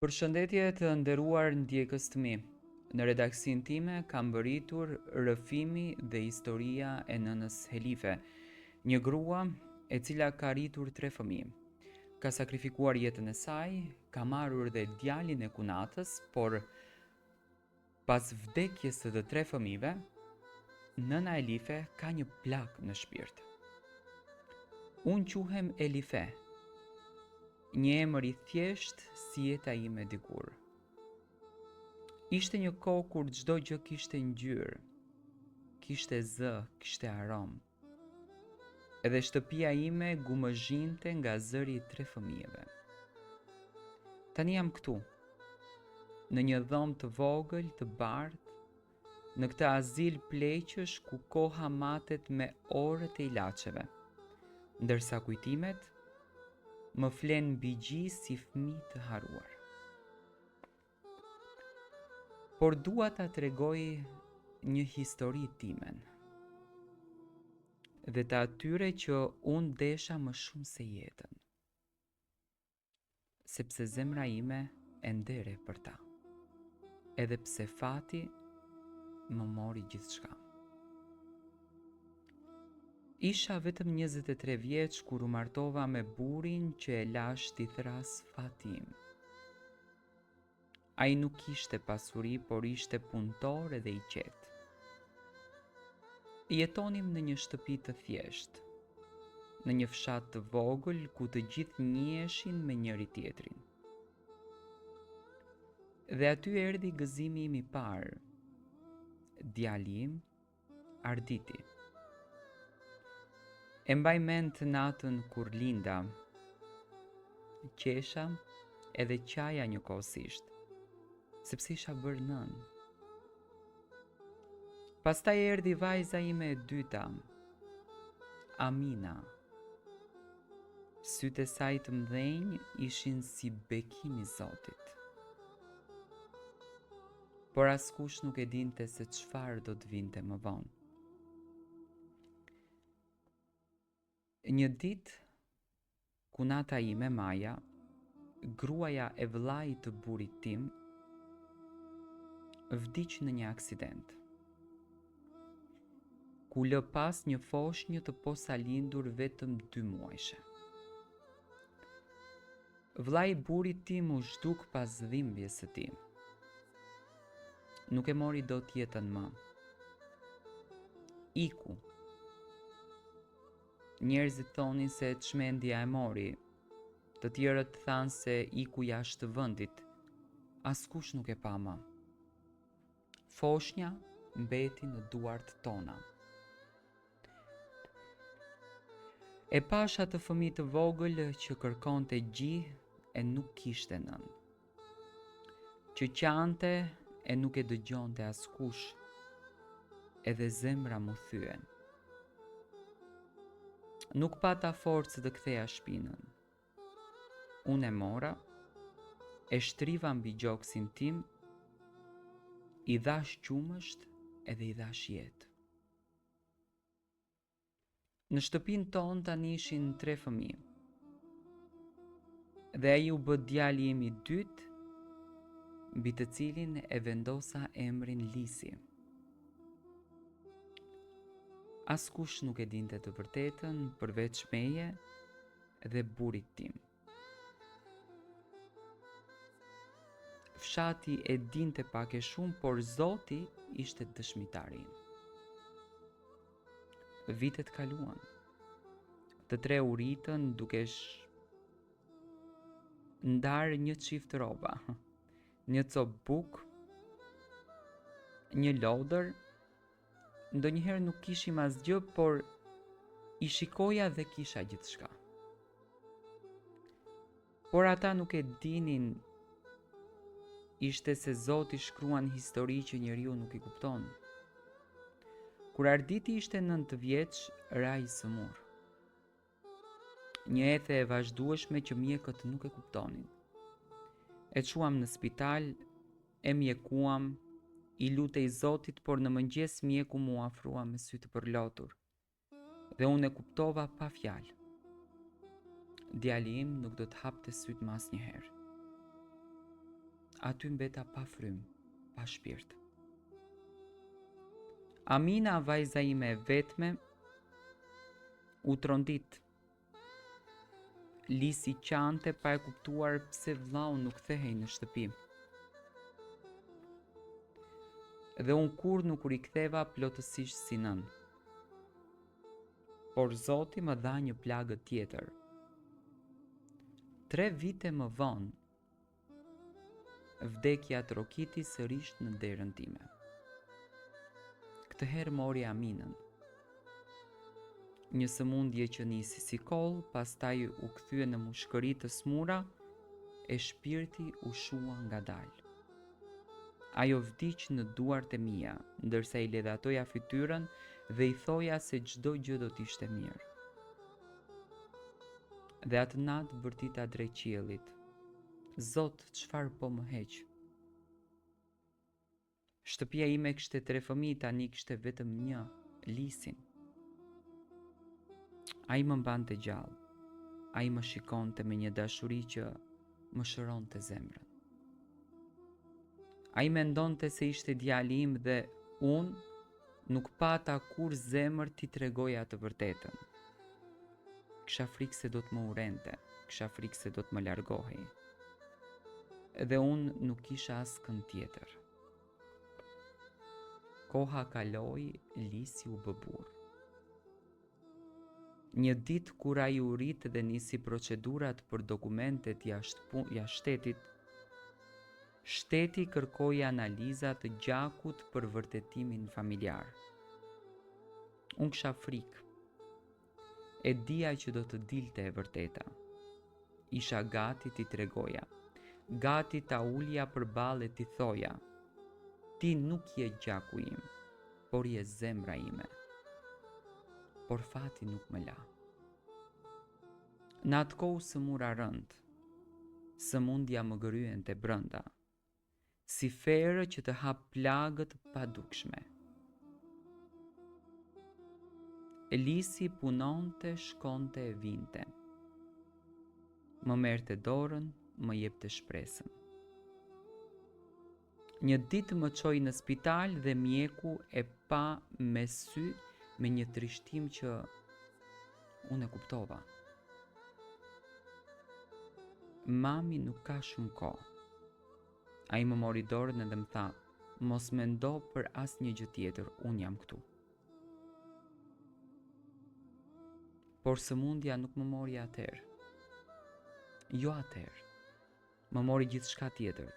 Përshëndetje të nderuar ndjekës të mi. Në redaksin time kam bëritur rrëfimi dhe historia e nënës Helife, një grua e cila ka rritur 3 fëmijë. Ka sakrifikuar jetën e saj, ka marrur dhe djalin e kunatës, por pas vdekjes së të 3 fëmijëve, nëna Elife ka një plak në shpirt. Unë quhem Elife, një emër i thjesht si jeta ime dikur. Ishte një kohë kur çdo gjë kishte ngjyrë, kishte zë, kishte aromë. Edhe shtëpia ime gumëzhinte nga zëri i 3 fëmijëve. Tani jam këtu, në një dhomë të vogël, të bardhë, në këtë azil pleqësh ku koha matet me orët e ilaçeve, ndërsa kujtimet më flen mbi gjë si fëmijë të haruar. Por dua ta tregoj një histori timen, dhe të atyre që unë desha më shumë se jetën, sepse zemra ime e ndere për ta, edhe pse fati më mori gjithçka. Isha vetëm 23 vjeç kur u martova me burrin që e lash t'i thras fati im. Ai nuk kishte pasuri, por ishte punëtor edhe i qetë. Jetonim në një shtëpi të thjeshtë, në një fshat të vogël ku të gjithë njiheshin me njëri tjetrin. Dhe aty erdhi gëzimi im i parë, djali im, Arditi. E mbaj mend natën kur linda, qesha edhe qaja njëkohësisht, sepse isha bërë nën. Pastaj erdhi vajza ime e dyta, Amina. Sytë e saj të mdhenj ishin si bekim i Zotit. Por askush nuk e dinte se çfarë do të vinte më vonë. Një ditë, kunata ime Maja, gruaja e vllait të burrit tim, vdiq në një aksident, ku lë pas një foshnjë të posalindur vetëm 2 muajshe. Vllai i burrit tim u zhduk pas dhimbjes së tij. Nuk e mori dot jetën më. Iku. Njerëzit thonin se çmendja e mori, të tjerët thanë se iku jashtë vendit. Askush nuk e pa më. Foshnja mbeti në duart tona. E pash atë fëmijë të vogël që kërkonte gjih e nuk kishte nën, që qante e nuk e dëgjonte askush, edhe zemra mu thyen. Nuk pata forcë të ktheja shpinën. Unë e mora, e shtriva mbi gjoksin tim, i dhash qumësht edhe i dhash jetë. Në shtëpinë tonë tani ishin 3 fëmijë, dhe ai u bë djali im i dytë, mbi të cilin e vendosa emrin Lisi. Askush nuk e dinte të vërtetën përveç meje dhe burrit tim. Fshati e dinte pak e shumë, por Zoti ishte dëshmitari im. Vitet kaluan. Të 3 u ritën duke ndarë një çift rroba, një copë bukë, një lodër. Ndonjëherë nuk kishim asgjë, por i shikoja dhe kisha gjithçka. Por ata nuk e dinin ishte se Zoti shkruan histori që njeriu nuk i kupton. Kur Arditi ishte 9 vjeç, ra i sëmur. Një ethë e vazhdueshme që mjekët nuk e kuptonin. E çuam në spital, e mjekuam, i lutej Zotit, por në mëngjes mjeku mu afrua me sy të përlotur, dhe unë e kuptova pa fjalë. Djali im nuk do të hapte syt më asnjëherë. aty mbeta pa frym, pa shpirt. Amina, vajza ime e vetme, u trondit. Lisi qante pa e kuptuar pse vllau nuk kthehej në shtëpi. Dhe unë kur nuk riktheva plotësisht si nën. Por Zoti më dha një plagë tjetër. 3 vite më vonë, vdekja trokiti sërish në derën time. Këtë herë mori Aminën. Një sëmundje që nisi si koll, pastaj u kthye në mushkëri të smura, e shpirti u shua ngadalë. Ajo vdiq në duart e mia, ndërsa i ledatoja fytyrën dhe i thoja se çdo gjë do t'ishte mirë. Dhe atë natë bërtita drejt qiellit. Zot, çfarë po më heq? Shtëpia ime kishte 3 fëmijë, tani kishte vetëm një, Lisin. Ai më mbante gjallë. Ai më shikonte me një dashuri që më shëronte zemrën. Ai mendonte se ishte djali im dhe unë nuk pata kur zemër t'i tregoja të vërtetën. Kisha frikë se do të më urrente, kisha frikë se do të më largohej. Dhe unë nuk kisha askën tjetër. Koha kaloi, Lisi u bë burr. Një ditë kur ai u rit dhe nisi procedurat për dokumentet jashtë shtetit, shteti kërkoi analiza të gjakut për vërtetimin familjar. Unë kisha frikë. E dija që do të dilte e vërteta. Isha gati t'i tregoja. Gati ta ulja përballë e t'i thoja: ti nuk je gjaku im, por je zemra ime. Por fati nuk më la. Në atë kohë sëmura rënd, sëmundja më gryente brënda, si ferë që të hap plagët padukshme. Lisi punonte, shkonte e vinte. Më merrte dorën, më jepte shpresën. Një ditë më çoi në spital dhe mjeku e pa me sy me një trishtim që unë e kuptova. Mami nuk ka shumë kohë. Ai më mori dorën edhe më tha: mos mendo për asnjë gjë tjetër, unë jam këtu. Por sëmundja nuk më mori atëherë. Jo atëherë. Më mori gjithçka tjetër.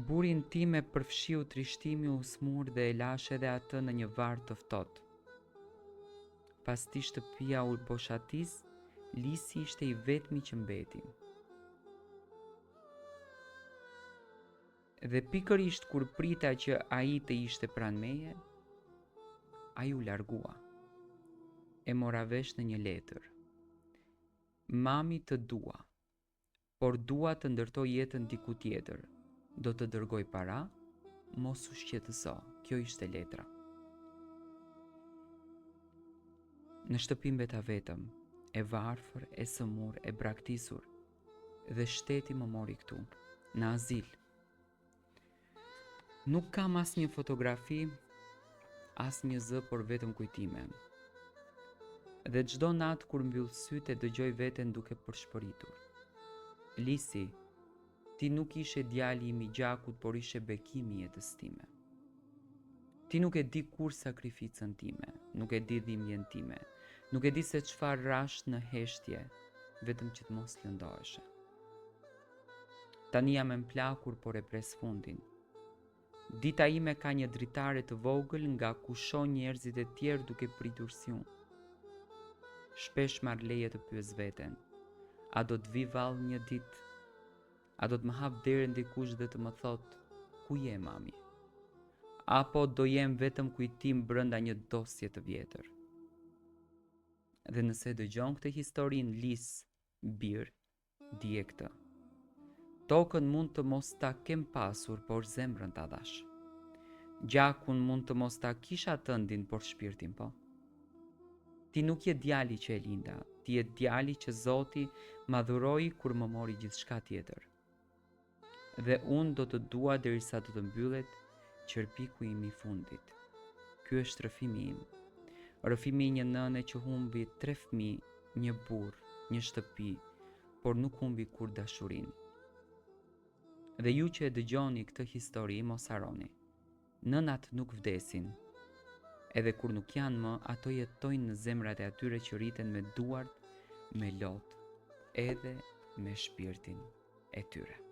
Burin tim e përfshiu trishtimi u smur dhe e lash edhe atë në një varr të ftohtë. Pas ti shtëpia u boshatis, Lisi ishte i vetmi që mbeti. Dhe pikërisht kur prita që ai të ishte pranë meje, ai u largua. E mora vesh në një letër. Mami, të dua, por dua të ndërtoj jetën diku tjetër. Do të dërgoj para, mos u shqetëso. Kjo ishte letra. Në shtëpi mbeta vetëm, e varfër, e sëmur, e braktisur, dhe shteti më mori këtu, në azil. Nuk kam as një fotografi, as një zë, por vetëm kujtime. Dhe çdo natë kur mbyll sytë e dëgjoj veten duke përshpëritur. Lisi, ti nuk ishe djali im i gjakut, por ishe bekimi i jetës time. Ti nuk e di kur sakrificën time, nuk e di dhimbjen time, nuk e di se çfarë rash në heshtje, vetëm që të mos lëndoheshe. Tani jam e mplakur, por e pres fundin. Dita ime ka një dritare të vogël nga ku shoh njerëzit e tjerë duke pritur si unë. Shpesh marr leje të pyes veten: a do të vi vallë një ditë? A do të më hap derën dikush dhe të më thot: ku je mami? Apo do jem vetëm kujtim brenda një dosje të vjetër? Dhe nëse dëgjon këtë historinë Lis, bir, dije këtë. Tokën mund të mos ta kem pasur, por zemrën ta dash. Gjakun mund të mos ta kisha tëndin, por shpirtin po. Ti nuk je djali që e linda, ti je djali që Zoti ma dhuroi kur më mori gjithçka tjetër. Dhe unë do të dua derisa do të mbyllet qërpiku im I fundit. Ky është rrëfimi im. Rrëfimi I një nëne që humbi 3 fëmijë, një burr, një shtëpi, por nuk humbi kur dashurinë. Dhe ju që e dëgjoni këtë histori mos harroni. Nënat nuk vdesin. Edhe kur nuk janë më, ato jetojnë në zemrat e atyre që rriten me duart, me lot, edhe me shpirtin e tyre.